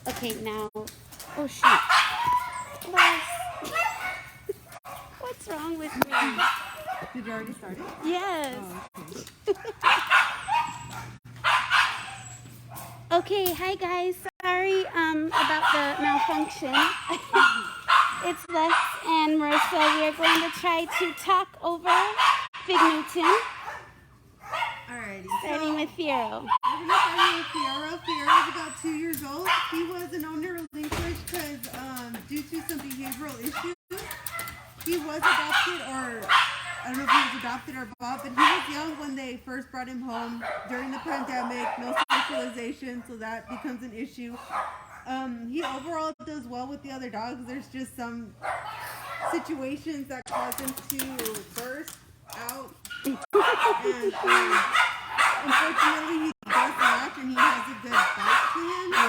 Okay, now. Oh, shoot. Les. What's wrong with me? Did you already start it? Yes. Oh, okay. Okay, hi guys. Sorry about the malfunction. It's Les and Marissa. We are going to try to talk over Pug Newton. Alrighty. Starting with Fiero. We're gonna start with Fiero. Fiero's about 2 years old. He was an owner relinquished because due to some behavioral issues, he was adopted, or I don't know if he was adopted or bought, but he was young when they first brought him home during the pandemic. No socialization, so that becomes an issue. He overall does well with the other dogs. There's just some situations that cause him to burst out. And unfortunately, he does latch and he has a good bite to him. So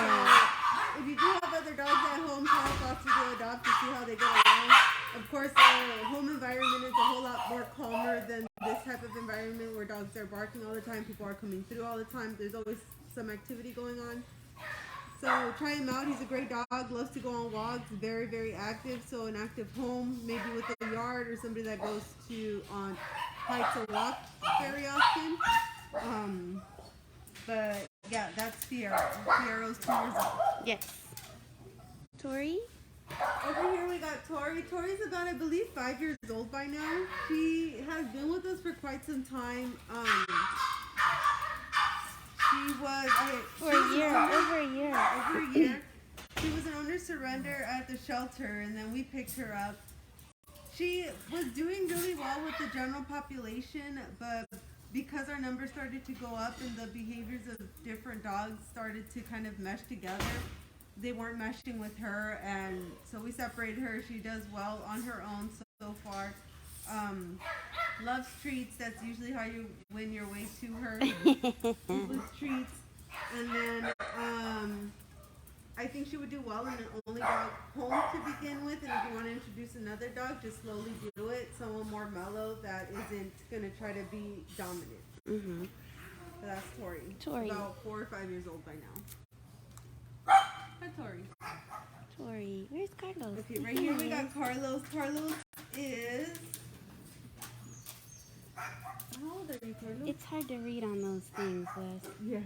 if you do have other dogs at home, try to foster to adopt to see how they get along. Of course, the home environment is a whole lot more calmer than this type of environment where dogs are barking all the time, people are coming through all the time. There's always some activity going on. So try him out. He's a great dog, loves to go on walks, very, very active. So an active home, maybe with a yard or somebody that goes on hikes or walks very often. But yeah, that's Fiero. Fiero's 2 years old. Yes. Tori? Over here we got Tori. Tori's about, I believe, 5 years old by now. She has been with us for quite some time. She was Over a year. She was an owner surrender at the shelter, and then we picked her up. She was doing really well with the general population, but because our numbers started to go up and the behaviors of different dogs started to kind of mesh together, they weren't meshing with her, and so we separated her. She does well on her own so far. Loves treats. That's usually how you win your way to her. With treats. And then I think she would do well in an only dog home to begin with. And if you want to introduce another dog, just slowly do it. Someone more mellow that isn't going to try to be dominant. Mm-hmm. So that's Tori. Tori. About 4 or 5 years old by now. Hi, Tori. Tori. Where's Carlos? Okay, right here we got Carlos. Carlos is... How old are you, Carlos? It's hard to read on those things, Les. Yeah.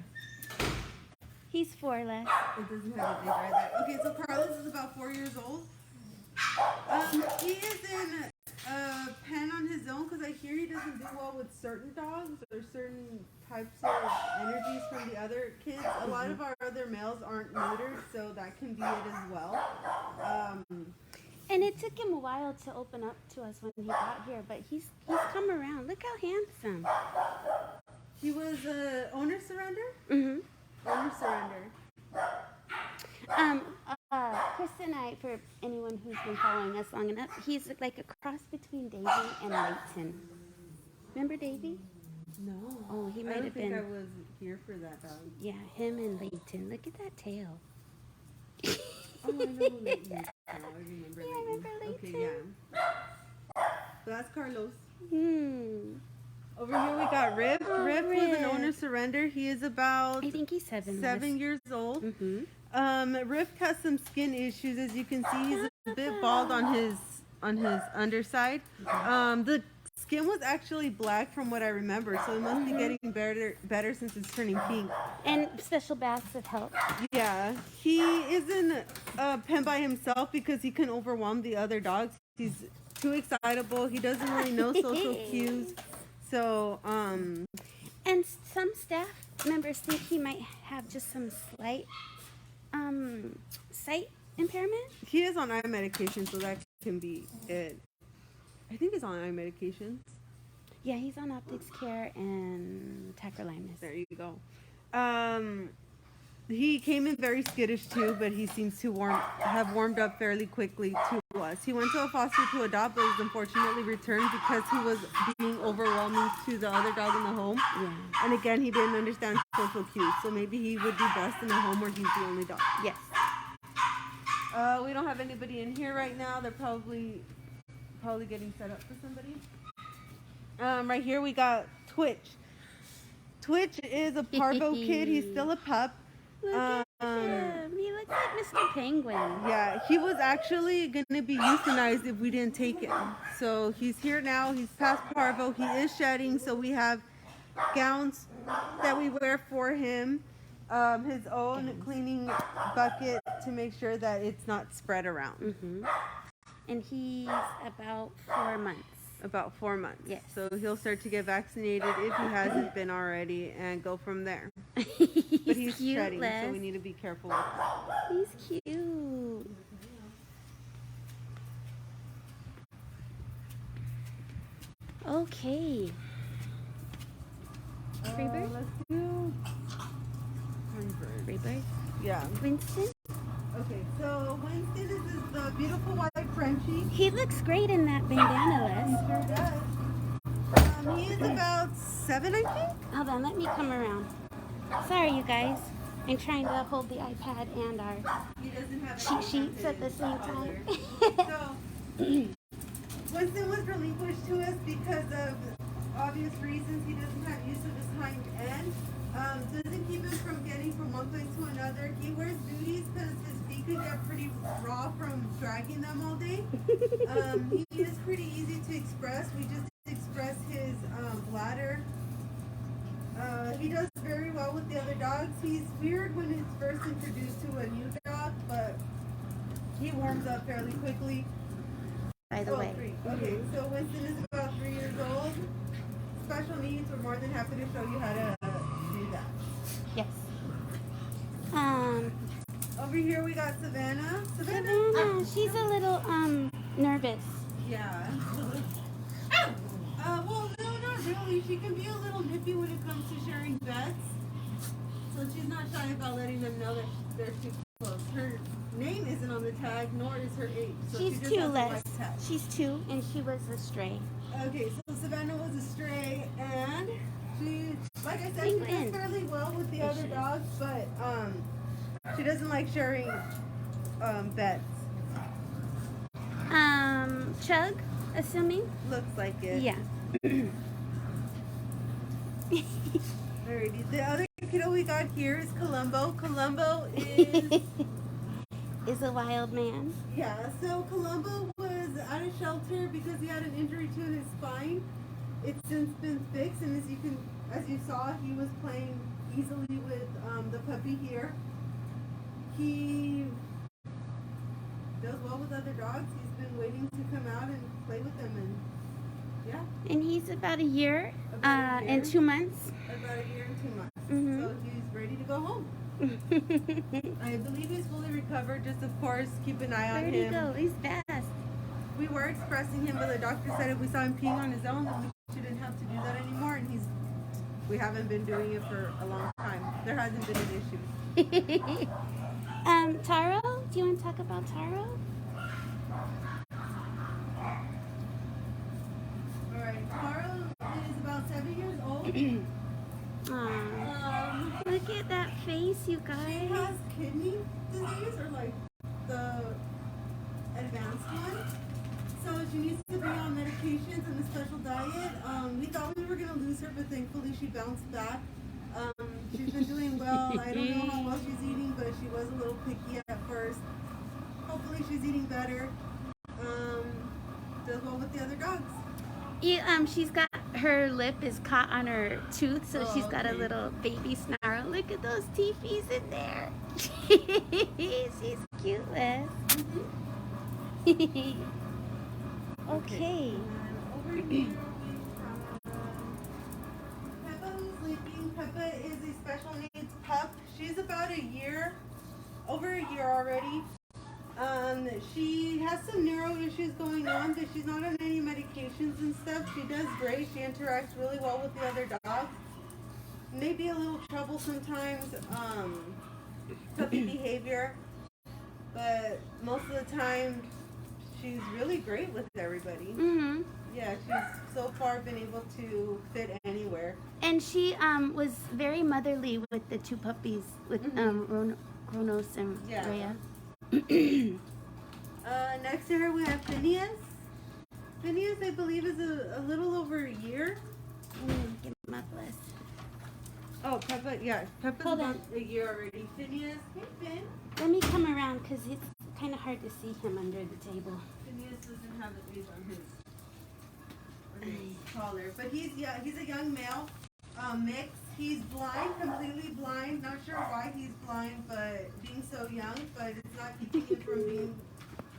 He's 4, Les. It doesn't have a big right there. Okay, so Carlos is about 4 years old. He is in a pen on his own because I hear he doesn't do well with certain dogs or certain types of energies from the other kids. A lot of our other males aren't neutered, so that can be it as well. And it took him a while to open up to us when he got here, but he's come around. Look how handsome. He was owner surrender? Mm-hmm. Owner surrender. Chris and I, for anyone who's been following us long enough, he's like a cross between Davy and Leighton. Remember Davy? No. Oh, he might have been. I don't think I was here for that dog. Yeah, him and Leighton. Look at that tail. Oh, I know who Leighton is. I remember Yeah, Leighton. remember Leighton? Okay, yeah. So that's Carlos. Over here we got Rip. Oh, Rip was an Rip. owner surrender. He is about I think he's 7. 7 years old. Mm-hmm. Rip has some skin issues, as you can see. He's a bit bald on his underside. The skin was actually black from what I remember, so it must be getting better since it's turning pink. And special baths have helped. Yeah, he isn't pen by himself because he can overwhelm the other dogs. He's too excitable. He doesn't really know social cues. So, And some staff members think he might have just some slight sight impairment. he is on eye medication, so that can be it. I think he's on eye medications. Yeah, he's on optics care and tacrolimus. There you go. He came in very skittish too, but he seems to have warmed up fairly quickly to us. He went to a foster to adopt, but was unfortunately returned because he was being overwhelming to the other dog in the home. Yeah. And again, he didn't understand social cues, so maybe he would be best in a home where he's the only dog. Yes. We don't have anybody in here right now. They're probably getting set up for somebody. Right here we got Twitch. Twitch is a parvo kid. He's still a pup. Look at him. He looks like Mr. Penguin. Yeah, he was actually going to be euthanized if we didn't take him. So he's here now. He's past parvo. He is shedding. So we have gowns that we wear for him. His own cleaning bucket to make sure that it's not spread around. Mm-hmm. And he's about 4 months. About 4 months. Yes. So he'll start to get vaccinated if he hasn't been already and go from there. He's But he's cute, shedding, Les. so we need to be careful with that. He's cute. Okay. Freebird? Let's do Freebird. Freebird? Yeah. Winston? Okay, so Winston is the beautiful white Frenchie. He looks great in that bandana, He Les. sure does. He is about 7, I think. Hold on, let me come around. Sorry, you guys. I'm trying to hold the iPad and our He doesn't have cheat sheets at the same time. So, Winston was relinquished to us because of obvious reasons. He doesn't have use of his hind end. Doesn't keep him from getting from one place to another. He wears booties because his feet could get pretty raw from dragging them all day. He is pretty easy to express. We just express his bladder. He does very well with the other dogs. He's weird when he's first introduced to a new dog, but he warms up fairly quickly. By the way. 3. Okay, so Winston is about 3 years old. Special needs, we're more than happy to show you how to do that. Yes. Over here we got Savannah. Savannah, she's a little nervous. Yeah. Well, no, not really. She can be a little nippy when it comes to sharing beds. So she's not shy about letting them know that they're too close. Her name isn't on the tag, nor is her age. So She's she just 2, has a Les. white tag. She's 2, and she was a stray. Okay, so Savannah was a stray, and she, like I said, she Penguin. does fairly well with the other dogs, but she doesn't like sharing beds. Chug, assuming? Looks like it. Yeah. Alrighty, the other kiddo we got here is Columbo. Columbo is Is a wild man. yeah. So Columbo was at a shelter because he had an injury to his spine. It's since been fixed, and as you saw, he was playing easily with the puppy here. He does well with other dogs. He's been waiting to come out and play with them, and yeah, And he's about a year, About a year. and 2 months. about a year and 2 months. Mhm. So he's ready to go home. I believe he's fully recovered. Just of course, keep an eye on Where'd him. he go? He's fast. We were expressing him, but the doctor said if we saw him peeing on his own, then we shouldn't have to do that anymore. And we haven't been doing it for a long time. There hasn't been an issue. Taro? Do you want to talk about Taro? All right, Carl is about 7 years old. Aw. Look at that face, you She guys. has kidney disease, or like the advanced one. So she needs to be on medications and a special diet. We thought we were gonna lose her, but thankfully she bounced back. She's been doing well. I don't know how well she's eating, but she was a little picky at first. Hopefully she's eating better. Does well with the other dogs. Yeah, she's got her lip is caught on her tooth, so Oh, she's got a okay. little baby snarl. Look at those teepees in there. She's cute, Les. Okay. And over here we have Peppa who's sleeping. Peppa is a special needs pup. She's about over a year already. She has some neuro issues going on, but she's not on any medications and stuff. She does great. She interacts really well with the other dogs. Maybe a little trouble sometimes, puppy behavior, but most of the time she's really great with everybody. Mm-hmm. Yeah, she's so far been able to fit anywhere. And she was very motherly with the 2 puppies, with Kronos and Yeah. Rhea. Next to her we have Phineas. Phineas, I believe, is a little over a year. Give him up, Les. Oh, Peppa, yeah. Peppa's Hold about on. a year already. Phineas, hey Finn. Let me come around. because it's kind of hard to see him under the table. Phineas doesn't have the age on his collar, but he's a young male, mix. He's blind, completely blind. Not sure why he's blind, but being so young, but it's not keeping him from being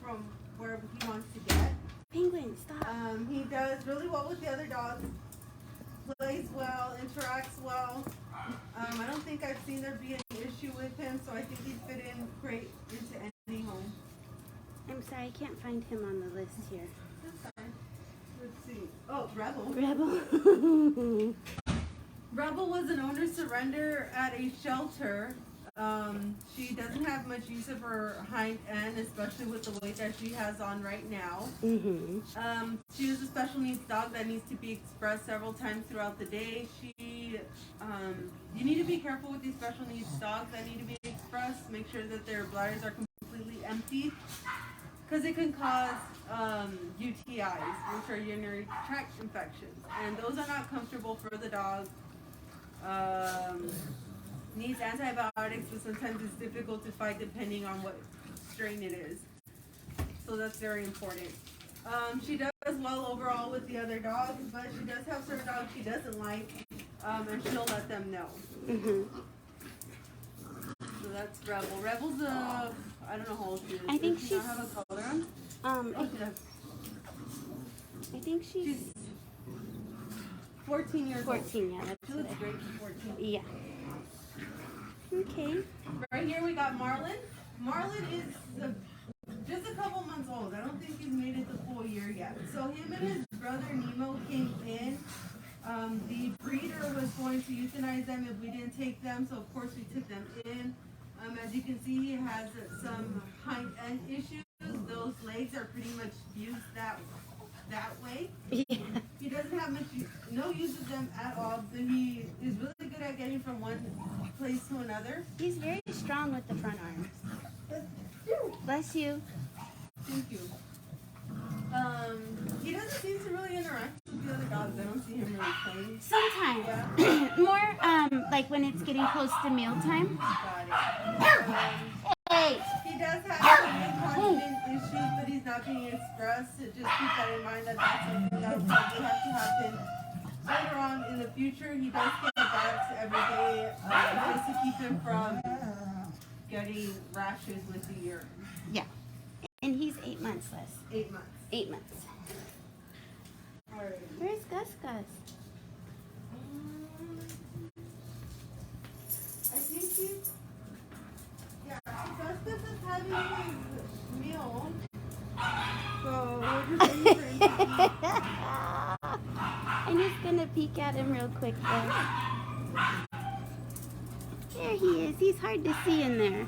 from where he wants to get. Penguin, stop. He does really well with the other dogs. Plays well, interacts well. I don't think I've seen there be any issue with him, so I think he'd fit in great into any home. I'm sorry, I can't find him on the list here. That's fine. Let's see. Oh, Rebel. Rebel. Rebel was an owner surrender at a shelter. She doesn't have much use of her hind end, especially with the weight that she has on right now. Mm-hmm. She is a special needs dog that needs to be expressed several times throughout the day. You need to be careful with these special needs dogs that need to be expressed. Make sure that their bladders are completely empty, because it can cause UTIs, which are urinary tract infections, and those are not comfortable for the dog. Needs antibiotics, but sometimes it's difficult to fight depending on what strain it is. So that's very important. She does well overall with the other dogs, but she does have certain dogs she doesn't like, and she'll let them know. Mm-hmm. So that's Rebel. Rebel's I don't know how old she is. I think Does she she's- not have a color on? She does. I think she's 14 years 14, old. yeah. She That's looks it. great for 14. Yeah. Okay. Right here we got Marlin. Marlin is just a couple months old. I don't think he's made it the full year yet. So him and his brother Nemo came in. The breeder was going to euthanize them if we didn't take them, so of course we took them in. As you can see, he has some hind end issues. Those legs are pretty much fused that way. Yeah. He doesn't have no use of them at all, but he is really good at getting from one place to another. He's very strong with the front arms. Bless you. Thank you. He doesn't seem to really interact with the other dogs. I don't see him really playing. Sometimes. Yeah. More like when it's getting close to mealtime. Got it. Hey. He does have some incontinence issues, but he's not being expressed. So just keep that in mind, that's something that will probably have to happen later on in the future. He does get baths every day just to keep him from getting rashes with the urine. Yeah. And he's 8 months less. 8 months. 8 months. Alright. Where's Gus Gus? I think he's, Augustus is having his meal. So we're just waiting for him to eat. I'm just gonna peek at him real quick though. There he is. He's hard to see in there.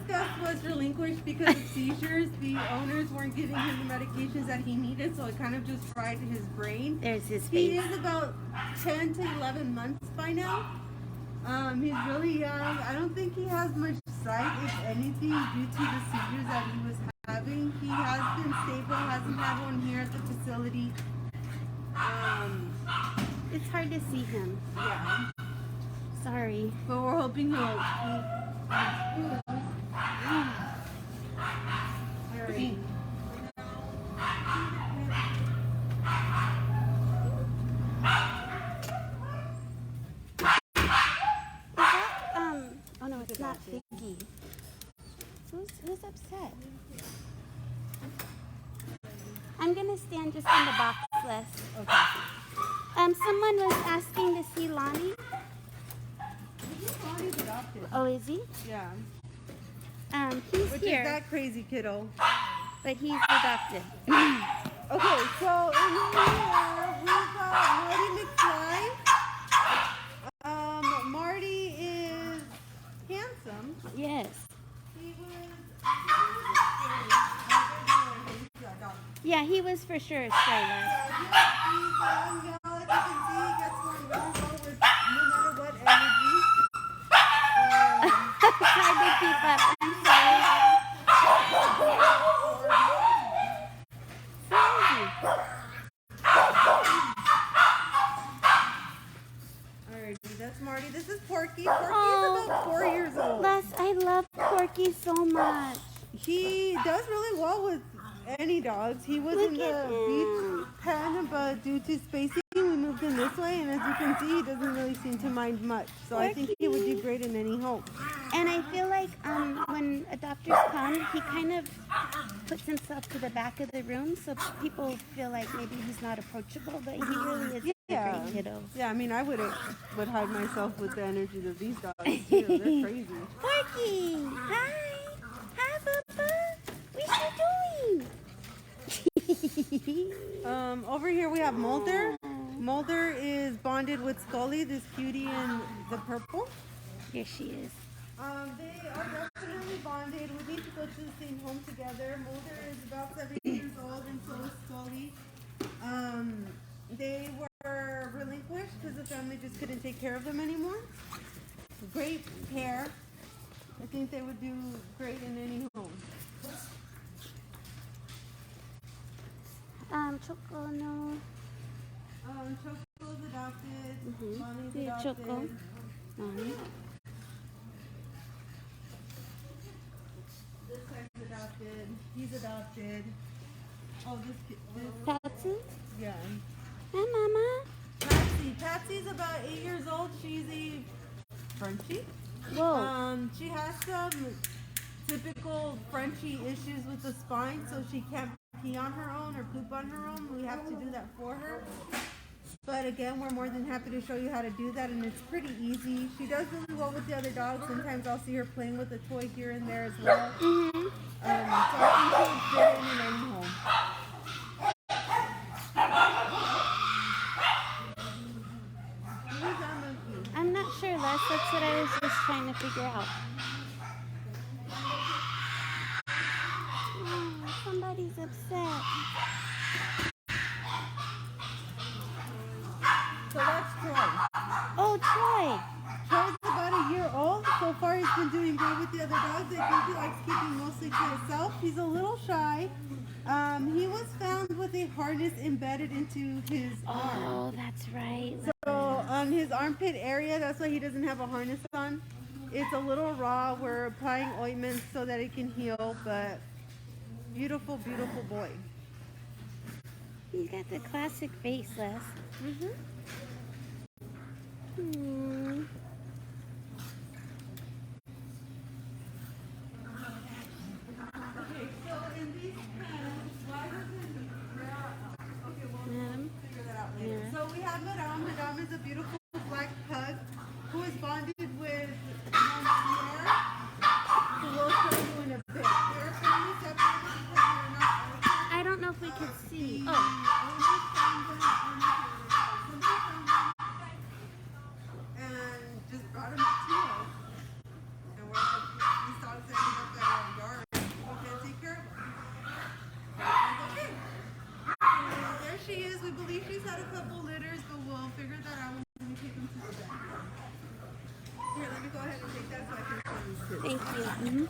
Gus was relinquished because of seizures. The owners weren't giving him the medications that he needed, so it kind of just fried his brain. There's his He face. is about 10 to 11 months by now. He's really young. I don't think he has much sight, if anything, due to the seizures that he was having. He has been stable, hasn't had one here at the facility. It's hard to see him. Yeah. Sorry. But we're hoping he'll eat. Alright. Oh no, it's not Figgy. Who's upset? I'm gonna stand just in the box less. Okay. Someone was asking to see Lonnie. Lonnie's adopted. Oh, is he? Yeah. He's Which here, is that crazy kiddo. but he's adopted. Okay, so in here we've got Marty McFly. Marty is handsome. Yes. He was. Yeah, he was for sure a stray lad. He's young, like you can see, he gets along really well with no matter what energy. It's hard to keep up. I'm sorry. Alrighty, that's Marty. This is Porky. Porky is about 4 years old. Les, I love Porky so much. He does really well with any dogs. He was in the beach pen, but due to spacing, we moved him this way. And as you can see, he doesn't really seem to mind much. So I think he would do great in any home. And I feel like when adopters come, he kind of puts himself to the back of the room, so people feel like maybe he's not approachable, but he really is a great kiddo. Yeah, I mean, I would hide myself with the energy of these dogs too. They're crazy. Porky! Hi! Hi, Papa! What you doing? Over here we have Mulder. Mulder is bonded with Scully, this cutie in the purple. Here she is. They are definitely bonded. We need to go to the same home together. Mulder is about 7 years old, and so is Scully. They were relinquished because the family just couldn't take care of them anymore. Great pair. I think they would do great in any home. Choco, no. Choco's adopted. Bonnie's Yeah, adopted. Choco. This guy's adopted. He's adopted. Oh, this Patsy? yeah. Hi, Mama. Patsy's about 8 years old. She's a Frenchie. Whoa. She has some typical Frenchie issues with the spine, so she can't pee on her own or poop on her own. We have to do that for her. But again, we're more than happy to show you how to do that, and it's pretty easy. She does really well with the other dogs. Sometimes I'll see her playing with a toy here and there as well. So I think she would fit in any home. Who's that monkey? I'm not sure, Les. That's what I was just trying to figure out. Oh, somebody's upset. So that's Troy. Oh, Troy. Troy's about a year old. So far he's been doing great with the other dogs. I think he likes keeping mostly to himself. He's a little shy. He was found with a harness embedded into his arm. Oh, that's right. So on his armpit area, that's why he doesn't have a harness on. It's a little raw. We're applying ointments so that it can heal, but beautiful, beautiful boy. He's got the classic face, Les. Hmm. Okay, so in these pens, why doesn't okay, we'll figure that out later. So we have Madame. Madame is a beautiful black pug who is bonded with Monsieur, who we'll show you in a bit. They're family separated because they're not I don't know if we could see. the Oh, owners found them on the somebody found them and just brought them to us. And we're like, these dogs ended up at our yard. We can't take care of them. Okay. There she is. We believe she's had a couple litters, but we'll figure that out when we take them to the vet. Here, let me go ahead and take that so I can show you. thank you.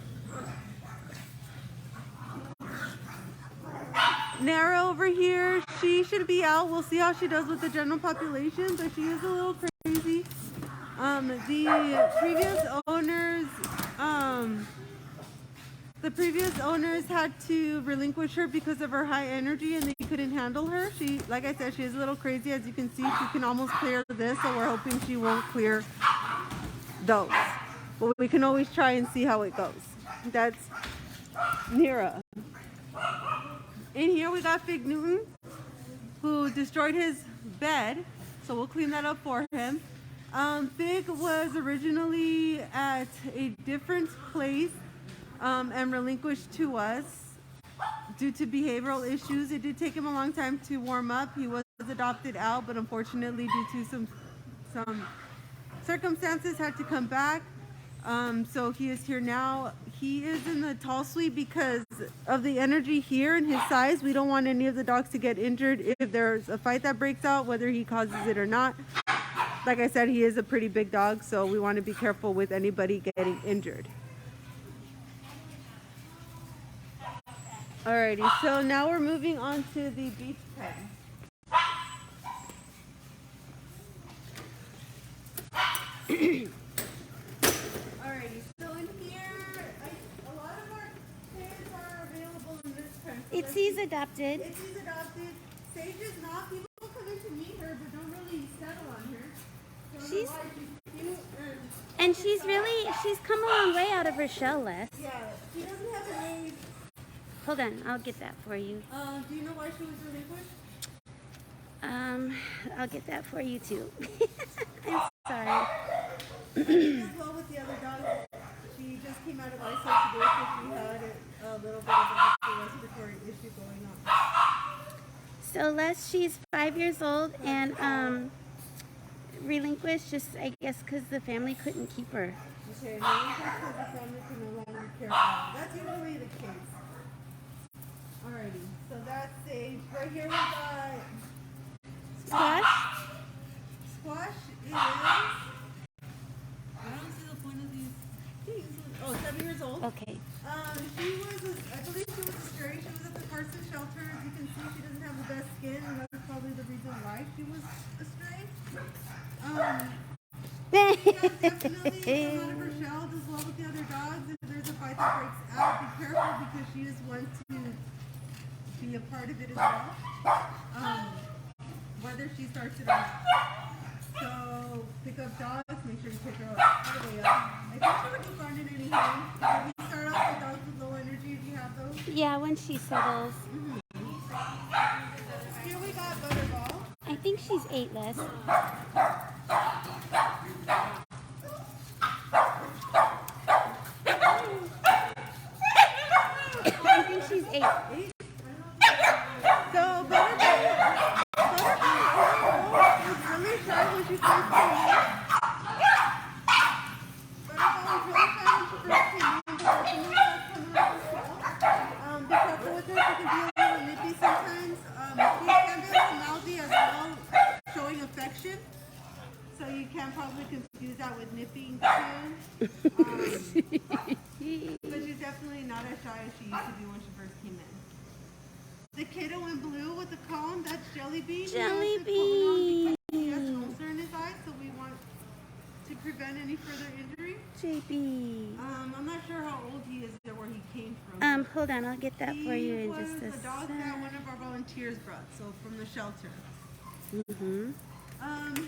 Nara over here, she should be out. We'll see how she does with the general population, but she is a little crazy. The previous owners had to relinquish her because of her high energy, and they couldn't handle her. She, like I said, she is a little crazy. As you can see, she can almost clear this, so we're hoping she won't clear those. But we can always try and see how it goes. That's Nira. In here we got Fig Newton, who destroyed his bed, so we'll clean that up for him. Fig was originally at a different place and relinquished to us due to behavioral issues. It did take him a long time to warm up. He was adopted out, but unfortunately due to some circumstances had to come back. So he is here now. He is in the tall suite because of the energy here and his size. We don't want any of the dogs to get injured if there's a fight that breaks out, whether he causes it or not. Like I said, he is a pretty big dog, so we want to be careful with anybody getting injured. Alrighty, so now we're moving on to the beach pen. Alrighty, so in here, a lot of our pens Itzy's adopted. Itzy's adopted. Sage is not. People come in to meet her, but don't really settle on her. She's cute and she's come a long way out of her shell, Les. yeah, she doesn't have an age. Hold on, I'll get that for you. Do you know why she was relinquished? I'll get that for you too. I'm sorry. As well with the other dog, she just came out of ISO today because she had a little bit of a respiratory issue going on. So Les, she's 5 years old and relinquished just I guess because the family couldn't keep her. Okay, relinquished because the family can no longer care for her. That's usually the case. Alrighty, so that's Sage. Right here we got Squash? Squash is, I don't see the point of these things. Oh, 7 years old. Okay. I believe she was a stray. She was at the Carson shelter. As you can see, she doesn't have the best skin, and that's probably the reason why she was a stray. She has definitely come out of her shell as well with the other dogs. If there's a fight that breaks out, be careful because she is one to be a part of it as well. Whether she starts it or not. So pick up dogs, make sure you pick her up all the way up. I think she would be fun in any home. We start off with dogs with low energy if you have those. Yeah, when she settles. Here we got Butterball. I think she's 8, Les. I think she's 8. So Butterball was really shy when she first came in. Butterball was really shy when she first came in, but as soon as that's coming out of the shell, be careful with her. She can be a little nippy sometimes. She can be a little mouthy as well, showing affection. So you can probably confuse that with nipping too. But she's definitely not as shy as she used to be when she first came in. The kiddo in blue with the cone, that's Jelly Bean. Jelly Bean. He has an ulcer in his eye, so we want to prevent any further injury. JB. I'm not sure how old he is or where he came from. Hold on, I'll get that for you in just a He was a dog sec. that one of our volunteers brought, so from the shelter. Mm-hmm.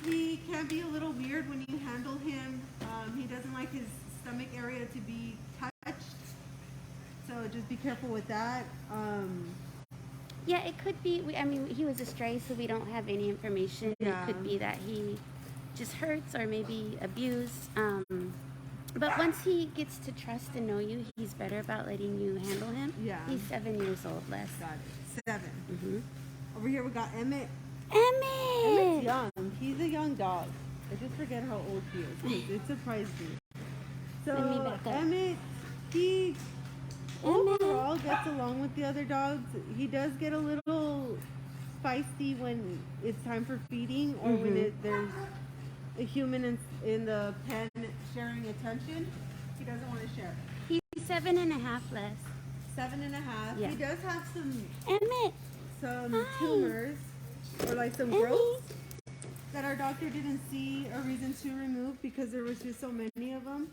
He can be a little weird when you handle him. He doesn't like his stomach area to be touched, so just be careful with that. Yeah, it could be. I mean, he was a stray, so we don't have any information. Yeah. It could be that he just hurts or maybe abused. But once he gets to trust and know you, he's better about letting you handle him. Yeah. He's 7 years old, Les. Got it. 7. Mm-hmm. Over here we got Emmett. Emmett's Emmett's young. He's a young dog. I just forget how old he is. 'Cause it surprised me. So Let me back up. Emmett, he overall gets along with the other dogs. He does get a little feisty when it's time for feeding or when there's a human in the pen sharing attention. He doesn't want to share. He's 7.5, Les. 7.5. Yeah. He does have some Emmett. Hi. tumors or like some Emmy. growths that our doctor didn't see a reason to remove because there was just so many of them.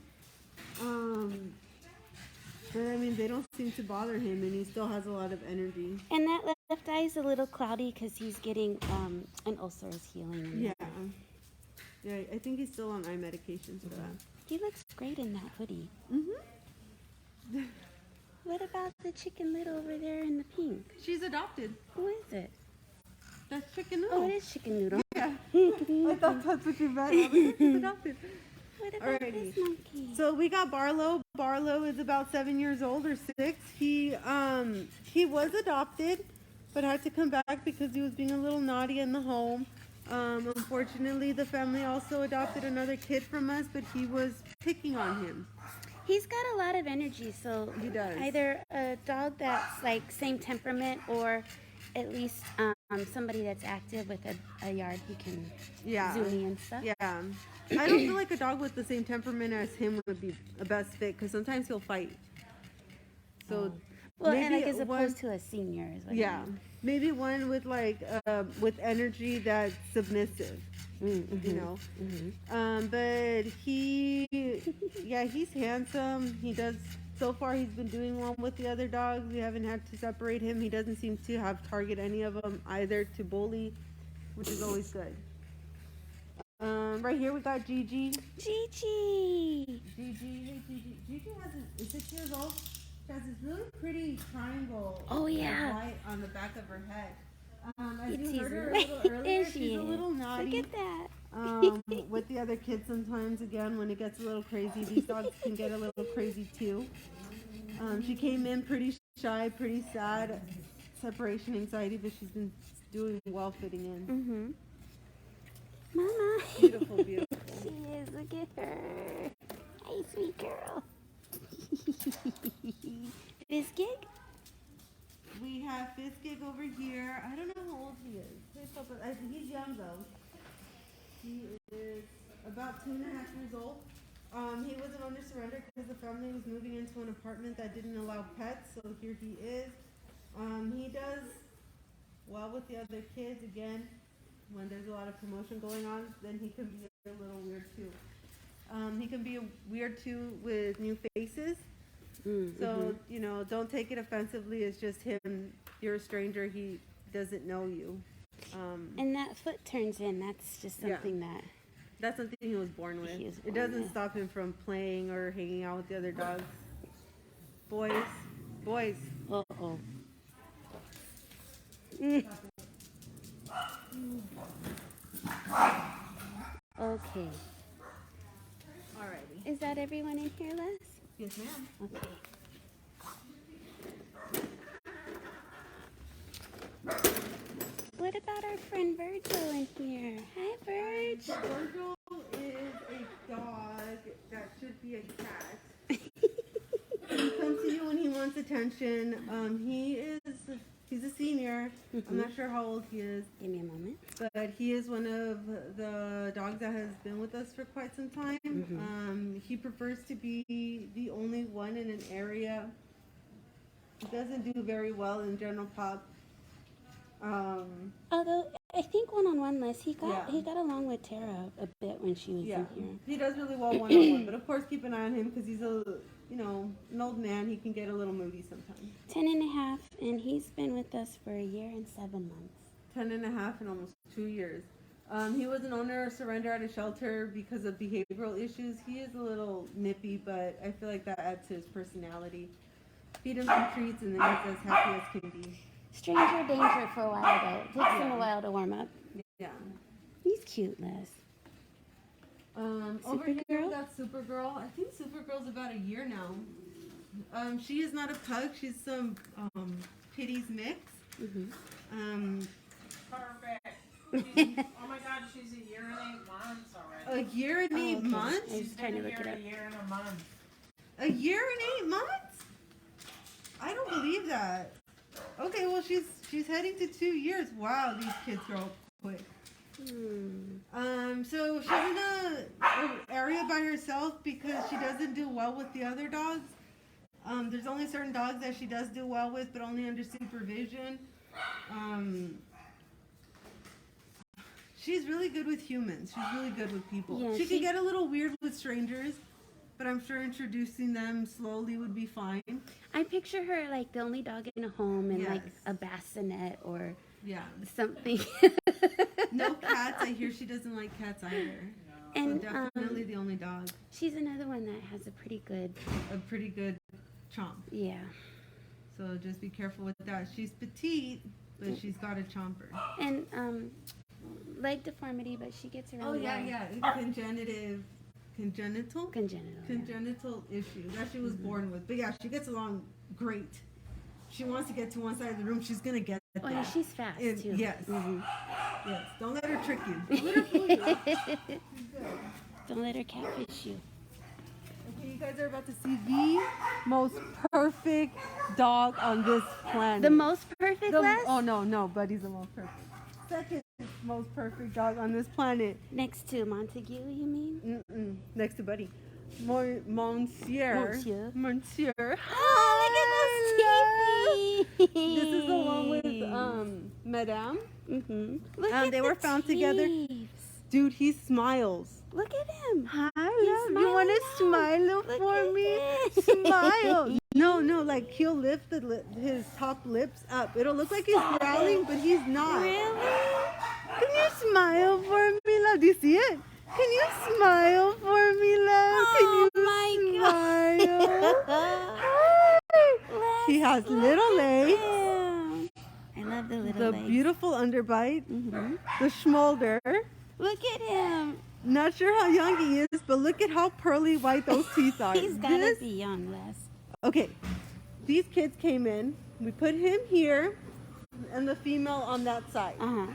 But I mean, they don't seem to bother him, and he still has a lot of energy. And that left eye is a little cloudy because he's getting an ulcer is healing. in Yeah. that. Yeah, I think he's still on eye medications for that. He looks great in that hoodie. Mm-hmm. What about the chicken little over there in the pink? She's adopted. Who is it? That's Chicken Noodle. Oh, it is chicken noodle. Yeah. I thought that's what you meant. I was like, she's adopted. What about Alrighty. this monkey? So we got Barlow. Barlow is about 7 years old or 6. He was adopted, but had to come back because he was being a little naughty in the home. Unfortunately, the family also adopted another kid from us, but he was picking on him. He's got a lot of energy, so He does. either a dog that's like same temperament or at least somebody that's active with a yard he can zoomy and stuff. Yeah. I don't feel like a dog with the same temperament as him would be a best fit because sometimes he'll fight. So Well, and maybe like as one- opposed to a senior is what I yeah, mean. maybe one with like with energy that's submissive. Mm-hmm. You know. Mm-hmm. But he's handsome. He does So far, he's been doing well with the other dogs. We haven't had to separate him. He doesn't seem to have target any of them either to bully, which is always good. Right here we got Gigi. Gigi. Gigi, hey Gigi. Gigi is 6 years old. She has this really pretty triangle. Oh, yeah. White on the back of her head. As It's you heard her a easy. little earlier, There she she's a is. little naughty. Look at that. With the other kids sometimes, again, when it gets a little crazy, these dogs can get a little crazy too. She came in pretty shy, pretty sad, separation anxiety, but she's been doing well fitting in. Mm-hmm. Mama. Beautiful, beautiful. She is. Look at her. Hey, sweet girl. Biscuit? We have Fiskig over here. I don't know how old he is. He's young though. He is about 2.5 years old. He wasn't under surrender because the family was moving into an apartment that didn't allow pets, so here he is. He does well with the other kids. Again, when there's a lot of commotion going on, then he can be a little weird too. He can be weird too with new faces. So, don't take it offensively. It's just him. You're a stranger. He doesn't know you. And that foot turns in. That's just something That's something he was born with. It doesn't stop him from playing or hanging out with the other dogs. Boys. Uh-oh. Okay. Alrighty. Is that everyone in here, Les? Yes, ma'am. Okay. What about our friend Virgil in here? Hi, Virg. Virgil is a dog that should be a cat. He comes to you when he wants attention. He's a senior. I'm not sure how old he is. Give me a moment. But he is one of the dogs that has been with us for quite some time. He prefers to be the only one in an area. He doesn't do very well in general pop. Although I think one-on-one, Les, he got along with Tara a bit when she was in here. He does really well one-on-one, but of course keep an eye on him because he's an old man. He can get a little moody sometimes. 10.5, and he's been with us for 1 year and 7 months. 10.5 and almost 2 years. He was an owner surrender at a shelter because of behavioral issues. He is a little nippy, but I feel like that adds to his personality. Feed him some treats and then he's as happy as can be. Stranger danger for a while though. It takes him a while to warm up. Yeah. He's cute, Les. Over here we got Supergirl. I think Supergirl's about 1 year now. She is not a pug. She's some Pitties mix. Perfect. Oh my God, she's 1 year and 8 months already. 1 year and 8 months? I was trying to look it up. 1 year and a month. 1 year and 8 months? I don't believe that. Okay, well she's heading to 2 years. Wow, these kids grow up quick. So she's in a area by herself because she doesn't do well with the other dogs. There's only certain dogs that she does do well with, but only under supervision. She's really good with humans. She's really good with people. Yeah, she can get a little weird with strangers, but I'm sure introducing them slowly would be fine. I picture her like the only dog in a home and like a bassinet or something. No cats. I hear she doesn't like cats either. And so definitely the only dog. She's another one that has a pretty good chomp. Yeah. So just be careful with that. She's petite, but she's got a chomper. And leg deformity, but she gets around. Oh yeah. Congenital issue that she was born with. But yeah, she gets along great. She wants to get to one side of the room. She's gonna get that. Oh yeah, she's fast too. Yes. Yes. Don't let her trick you. Don't let her fool you. Don't let her catfish you. Okay, you guys are about to see the most perfect dog on this planet. The most perfect, Les? Oh no, Buddy's the most perfect. Second most perfect dog on this planet. Next to Montague, you mean? Next to Buddy. Monsieur. Oh, look at those teeth. This is the one with Madame. Look at they were found together. Dude, he smiles. Look at him. Hi, He's love. You want to smiling smile Look for at me? it. Smile. No, like he'll lift his top lips up. It'll look like he's growling, but he's not. Really? Can you smile for me, love? Do you see it? Can you smile for me, love? Can Oh you my smile? God. Hi. He has little legs, I love the little the legs. beautiful underbite, Mhm. the schmolder. Look at him. Not sure how young he is, but look at how pearly white those teeth are. He's gotta be young, Les. Okay, these kids came in. We put him here and the female on that side. Uh-huh.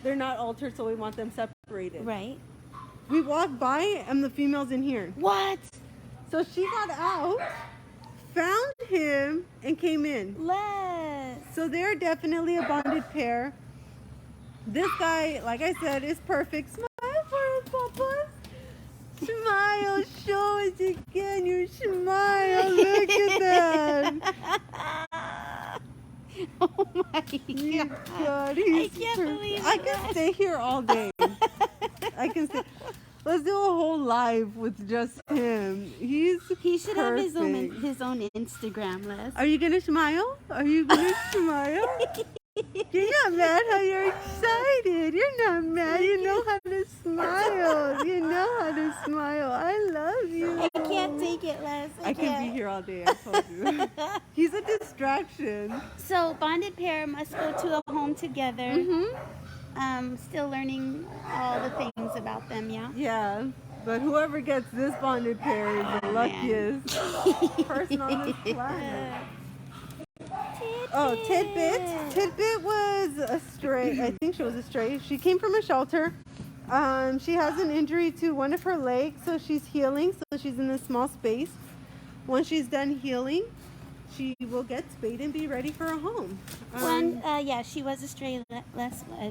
They're not altered, so we want them separated. Right. We walked by and the female's in here. What? So she got out, found him, and came in. Les. So they're definitely a bonded pair. This guy, like I said, is perfect. Smile for us, Papas. Smile, show us again your smile. Look at that. Oh my God, I he's can't perfect. believe I it. can stay here all day. I can stay. Let's do a whole live with just him. He should have his own Instagram, Les. Are you gonna smile? Are you gonna smile? You're not mad how you're excited. You're not mad. You know how to smile. You know how to smile. I love you. I can't take it, Les. I can be here all day, I told you. He's a distraction. So, bonded pair must go to a home together. Mm-hmm. Still learning all the things about them, yeah? Yeah, but whoever gets this bonded pair is the luckiest person on this planet. Oh, Tidbit. Tidbit was a stray. I think she was a stray. She came from a shelter. She has an injury to one of her legs, so she's healing. So she's in a small space. Once she's done healing, she will get spayed and be ready for a home. She was a stray.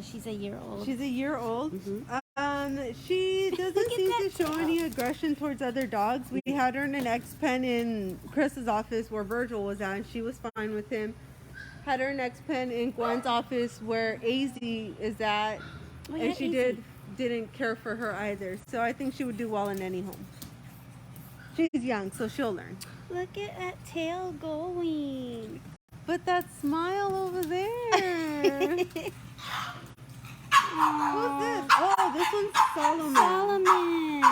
She's a year old. She's a year old. Mm-hmm. She doesn't Look at seem to that show tail. any aggression towards other dogs. We had her in an X-pen in Chris's office where Virgil was at, and she was fine with him. Had her in X-pen in Gwen's office where AZ is at, Oh, yeah, and she AZ. didn't care for her either. So I think she would do well in any home. She's young, so she'll learn. Look at that tail going. But that smile over there. Who's this? Oh, this one's Solomon. Solomon.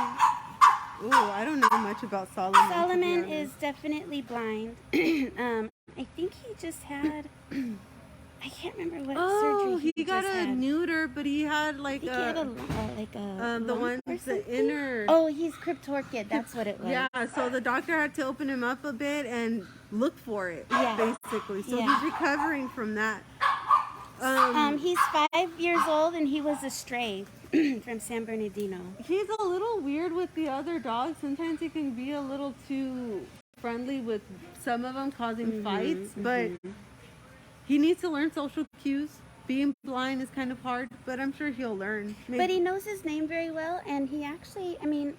Ooh, I don't know much about Solomon. to be Solomon honest. is definitely blind. I think he just had. I can't remember what surgery he got just a had. neuter, but he had I like think he had the the one, or the something. inner. Oh, he's cryptorchid. That's what it was. Yeah, so the doctor had to open him up a bit and look for it, Yeah. basically. So Yeah. he's recovering from that. He's 5 years old and he was a stray from San Bernardino. He's a little weird with the other dogs. Sometimes he can be a little too friendly with some of them, causing fights. But he needs to learn social cues. Being blind is kind of hard, but I'm sure he'll learn. But he knows his name very well, and he actually, I mean,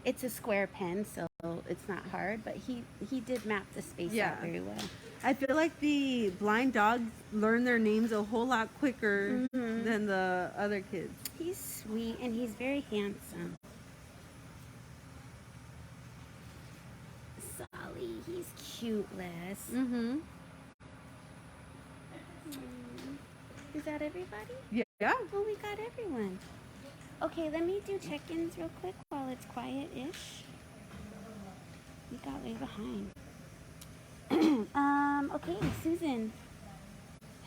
it's a square pen, so it's not hard, but he did map the space out very well. I feel like the blind dogs learn their names a whole lot quicker than the other kids. He's sweet, and he's very handsome. Solly, he's cute, Les. Mm-hmm. Is that everybody? Yeah. Oh, we got everyone. Okay, let me do check-ins real quick while it's quiet-ish. We got way behind. Okay, Susan.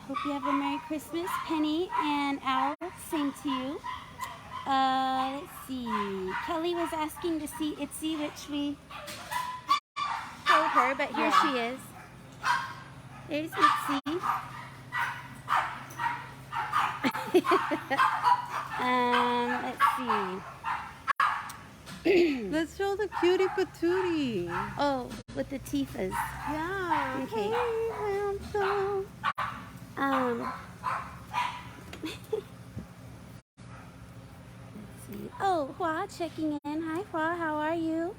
Hope you have a Merry Christmas. Penny and Al, same to you. Let's see. Kelly was asking to see Itzy, which we showed her, but here she is. There's Itzy. Let's see. Let's show the cutie patootie. Oh, with the Tifas. Yeah. Okay. Hey, handsome. Let's see. Oh, Hua checking in. Hi, Hua. How are you?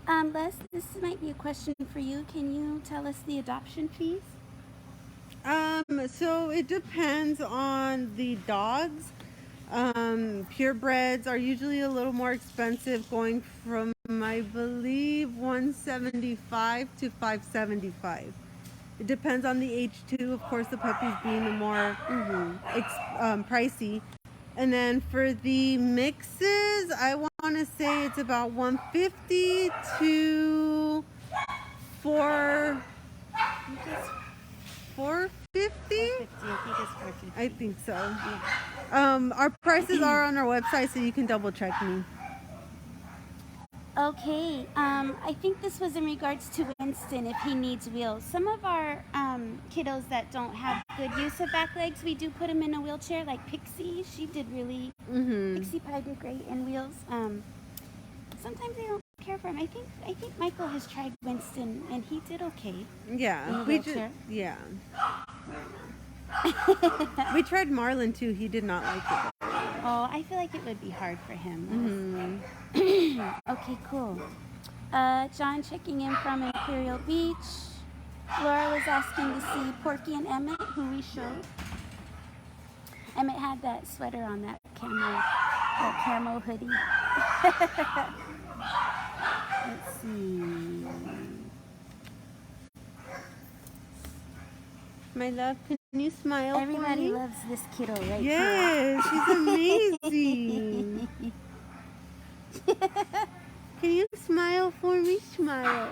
Les, this might be a question for you. Can you tell us the adoption fees? So it depends on the dogs. Purebreds are usually a little more expensive, going from, I believe, 175 to 575. It depends on the age too. Of course, the puppies being the more pricey. And then for the mixes, I want to say it's about 150 to 4 450. I think it's 450. I think so. Yeah. Our prices are on our website, so you can double check me. Okay, I think this was in regards to Winston if he needs wheels. Some of our kiddos that don't have good use of back legs, we do put them in a wheelchair, like Pixie. She did really, Pixie Pie did great in wheels. Sometimes they don't care for him. I think Michael has tried Winston and he did okay. Yeah, in a wheelchair. We tried Marlin too. He did not like it. Oh, I feel like it would be hard for him. Okay, cool. John checking in from Imperial Beach. Laura was asking to see Porky and Emmett, who we showed. Emmett had that sweater on, that camo hoodie. Let's see. My love, can you smile Everybody for me? loves this kiddo right Yes, she's amazing. Can you smile for me? Smile.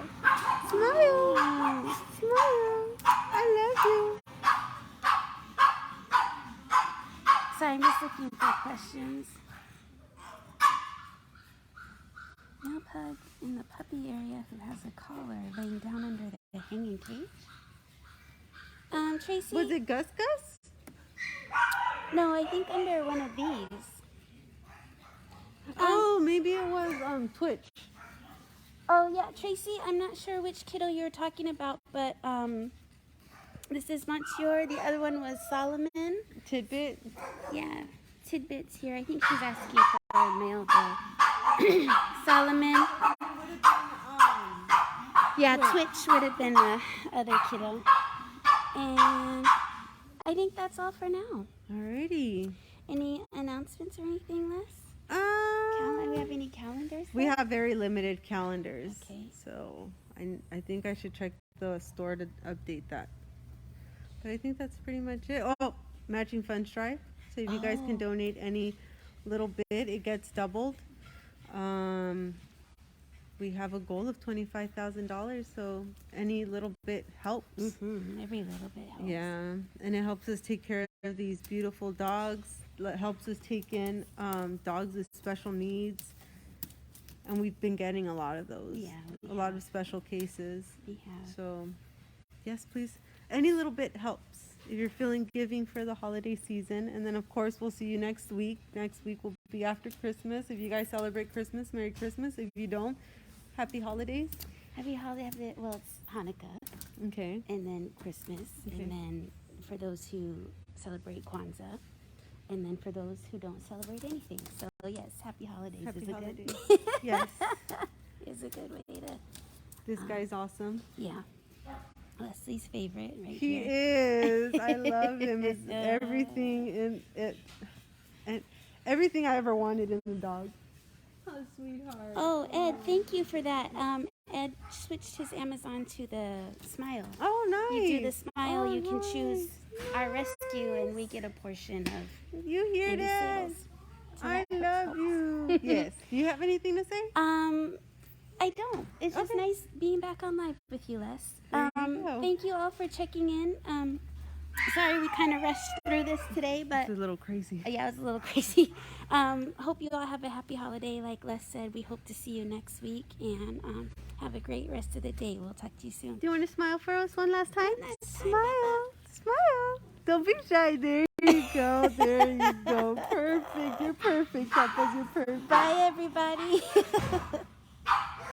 Smile. Smile. I love you. Sorry, I'm just looking for questions. No pug in the puppy area who has a collar laying down under the hanging cage. Tracy? Was it Gus Gus? No, I think under one of these. Oh, maybe it was Twitch. Oh yeah, Tracy, I'm not sure which kiddo you were talking about, but this is Monsieur. The other one was Solomon. Tidbit. Yeah, Tidbit's here. I think she's asking for a male though. Solomon. Yeah, Twitch would have been the other kiddo. And I think that's all for now. Alrighty. Any announcements or anything, Les? Do we have any calendars? We have very limited calendars. Okay. So I think I should check the store to update that. But I think that's pretty much it. Oh, matching funds drive. So if you guys can donate any little bit, it gets doubled. We have a goal of $25,000, so any little bit helps. Every little bit helps. Yeah, and it helps us take care of these beautiful dogs. It helps us take in dogs with special needs, and we've been getting a lot of those. Yeah, a lot of special cases. We have. So, yes, please. Any little bit helps. If you're feeling giving for the holiday season, and then of course we'll see you next week. Next week will be after Christmas. If you guys celebrate Christmas, Merry Christmas. If you don't, Happy Holidays. Happy holiday. Well, it's Hanukkah. Okay. And then Christmas. Okay. And then for those who celebrate Kwanzaa. And then for those who don't celebrate anything. So, yes, Happy Holidays. Happy is Holidays. A good Yes. is a good way to. This guy's awesome. Yeah. Leslie's favorite right He here. is. I love him. It's everything in it, and everything I ever wanted in a dog. Oh, sweetheart. Oh, Ed, thank you for that. Ed switched his Amazon to the Smile. Oh, nice. You do the Smile, Oh, you can nice. choose our rescue, and we get a portion of You hear any that? sales. So I that love helps. you. Yes. Do you have anything to say? I don't. It's just Okay. nice being back on live with you, Les. There you go. Thank you all for checking in. Sorry we kind of rushed through this today, but It's a little crazy. yeah, it was a little crazy. Hope you all have a happy holiday. Like Les said, we hope to see you next week, and have a great rest of the day. We'll talk to you soon. Do you want to smile for us one last time? One last time. Smile. Smile. Don't be shy. There you go. There you go. Perfect. You're perfect, Papas. You're perfect. Bye, everybody.